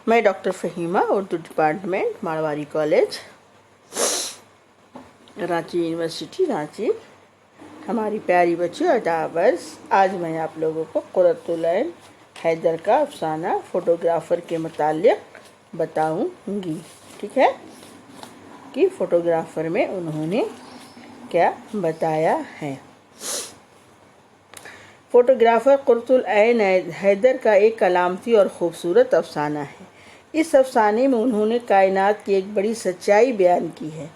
میں doctor Fahima, Urdu department, Marwari college, Ranchi university Ranchi. ہماری پیاری بچیوں اور ڈاورس، آج میں آپ لوگوں کو قرۃ العین حیدر کا افسانہ فوٹوگرافر کے متعلق بتاؤں گی، ٹھیک ہے، کہ فوٹوگرافر میں انہوں نے کیا بتایا ہے۔ فوٹوگرافر قرۃ العین حیدر کا ایک علامتی اور خوبصورت افسانہ ہے۔ اس افسانے میں انہوں نے کائنات کی ایک بڑی سچائی بیان کی ہے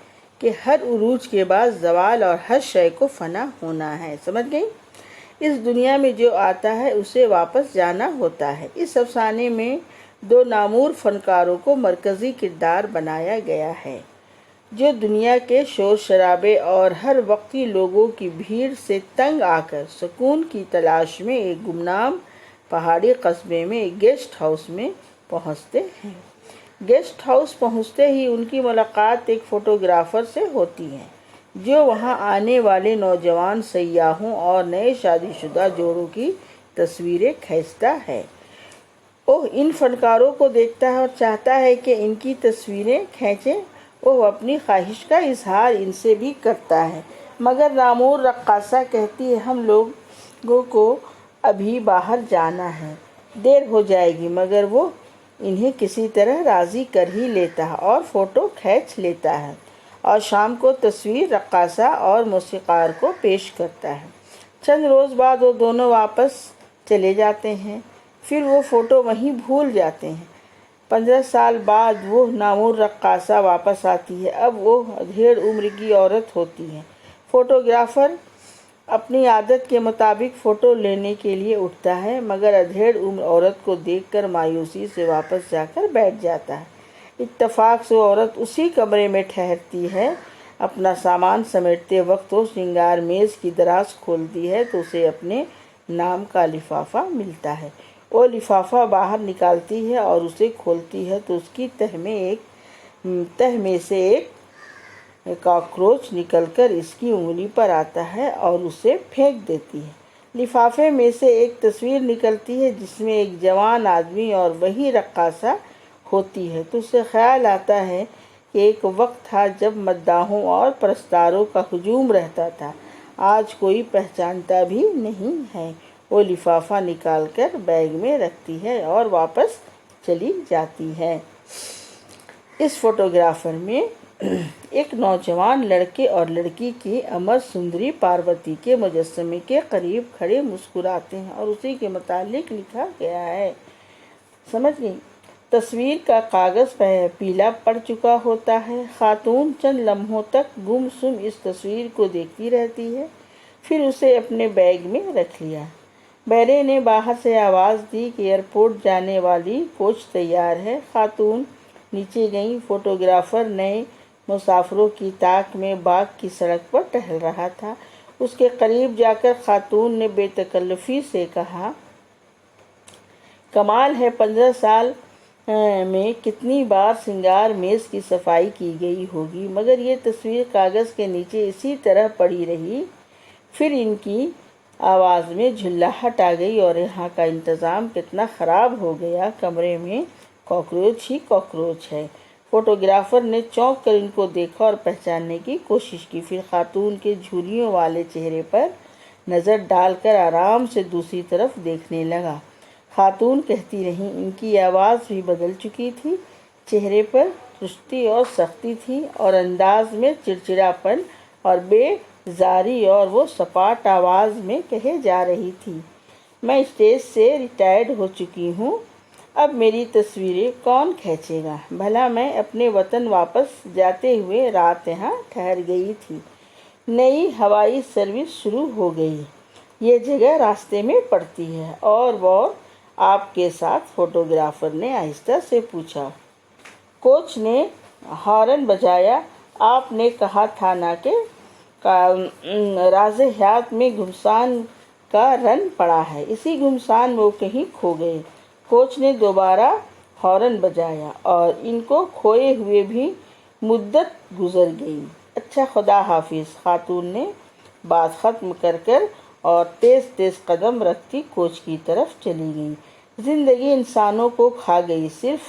کہ ہر عروج کے بعد زوال اور ہر شے کو فنا ہونا ہے۔ سمجھ گئی؟ اس دنیا میں جو آتا ہے اسے واپس جانا ہوتا ہے۔ اس افسانے میں دو نامور فنکاروں کو مرکزی کردار بنایا گیا ہے، جو دنیا کے شور شرابے اور ہر وقتی لوگوں کی بھیڑ سے تنگ آ کر سکون کی تلاش میں ایک گمنام پہاڑی قصبے میں ایک گیسٹ ہاؤس میں پہنچتے ہیں۔ گیسٹ ہاؤس پہنچتے ہی ان کی ملاقات ایک فوٹوگرافر سے ہوتی ہے، جو وہاں آنے والے نوجوان سیاحوں اور نئے شادی شدہ جوڑوں کی تصویریں کھینچتا ہے۔ وہ ان فنکاروں کو دیکھتا ہے اور چاہتا ہے کہ ان کی تصویریں کھینچیں۔ وہ اپنی خواہش کا اظہار ان سے بھی کرتا ہے، مگر نامور رقاصہ کہتی ہے ہم لوگوں کو ابھی باہر جانا ہے، دیر ہو جائے گی، مگر وہ انہیں کسی طرح راضی کر ہی لیتا ہے اور فوٹو کھینچ لیتا ہے اور شام کو تصویر رقاصہ اور موسیقار کو پیش کرتا ہے۔ چند روز بعد وہ دونوں واپس چلے جاتے ہیں، پھر وہ فوٹو وہیں بھول جاتے ہیں۔ 15 سال بعد وہ نامور رقاصہ واپس آتی ہے۔ اب وہ ادھیڑ عمر کی عورت ہوتی ہے۔ فوٹوگرافر اپنی عادت کے مطابق فوٹو لینے کے لیے اٹھتا ہے، مگر ادھیڑ عمر عورت کو دیکھ کر مایوسی سے واپس جا کر بیٹھ جاتا ہے۔ اتفاق سے وہ عورت اسی کمرے میں ٹھہرتی ہے۔ اپنا سامان سمیٹتے وقت وہ سنگار میز کی دراز کھولتی ہے تو اسے اپنے نام کا لفافہ ملتا ہے۔ وہ لفافہ باہر نکالتی ہے اور اسے کھولتی ہے تو اس کی تہ میں سے ایک کاکروچ نکل کر اس کی انگلی پر آتا ہے اور اسے پھینک دیتی ہے۔ لفافے میں سے ایک تصویر نکلتی ہے جس میں ایک جوان آدمی اور وہی رقاصہ ہوتی ہے، تو اسے خیال آتا ہے کہ ایک وقت تھا جب مداحوں اور پرستاروں کا ہجوم رہتا تھا، آج کوئی پہچانتا بھی نہیں ہے۔ وہ لفافہ نکال کر بیگ میں رکھتی ہے اور واپس چلی جاتی ہے۔ اس فوٹوگرافر میں ایک نوجوان لڑکے اور لڑکی کی امر سندری پاروتی کے مجسمے کے قریب کھڑے مسکراتے ہیں اور اسی کے متعلق لکھا گیا ہے۔ سمجھ گئی؟ تصویر کا کاغذ پیلا پڑ چکا ہوتا ہے۔ خاتون چند لمحوں تک گم سم اس تصویر کو دیکھتی رہتی ہے، پھر اسے اپنے بیگ میں رکھ لیا۔ بیرے نے باہر سے آواز دی کہ ایئرپورٹ جانے والی کوچ تیار ہے۔ خاتون نیچے گئیں۔ فوٹوگرافر نئے مسافروں کی تاک میں باغ کی سڑک پر ٹہل رہا تھا۔ اس کے قریب جا کر خاتون نے بے تکلفی سے کہا، کمال ہے، 15 سال میں کتنی بار سنگار میز کی صفائی کی گئی ہوگی، مگر یہ تصویر کاغذ کے نیچے اسی طرح پڑی رہی۔ پھر ان کی آواز میں جھلاہٹ آ گئی، اور یہاں کا انتظام کتنا خراب ہو گیا، کمرے میں کاکروچ ہی کاکروچ ہے۔ فوٹوگرافر نے چونک کر ان کو دیکھا اور پہچاننے کی کوشش کی، پھر خاتون کے جھریوں والے چہرے پر نظر ڈال کر آرام سے دوسری طرف دیکھنے لگا۔ خاتون کہتی رہیں۔ ان کی آواز بھی بدل چکی تھی، چہرے پر سستی اور سختی تھی اور انداز میں چڑچڑاپن اور بے زاری، اور وہ سپاٹ آواز میں کہے جا رہی تھی، میں اسٹیج سے ریٹائرڈ ہو چکی ہوں، اب میری تصویریں کون کھینچے گا؟ بھلا میں اپنے وطن واپس جاتے ہوئے رات یہاں ٹھہر گئی تھی، نئی ہوائی سروس شروع ہو گئی، یہ جگہ راستے میں پڑتی ہے، اور آپ کے ساتھ؟ فوٹوگرافر نے آہستہ سے پوچھا۔ کوچ نے ہارن بجایا۔ آپ نے کہا تھا نا کہ راز حیات میں گھمسان کا رن پڑا ہے، اسی گھمسان میں وہ کہیں کھو گئے۔ کوچ نے دوبارہ ہارن بجایا، اور ان کو کھوئے ہوئے بھی مدت گزر گئی۔ اچھا، خدا حافظ۔ خاتون نے بات ختم کر اور تیز تیز قدم رکھتی کوچ کی طرف چلی گئی۔ زندگی انسانوں کو کھا گئی، صرف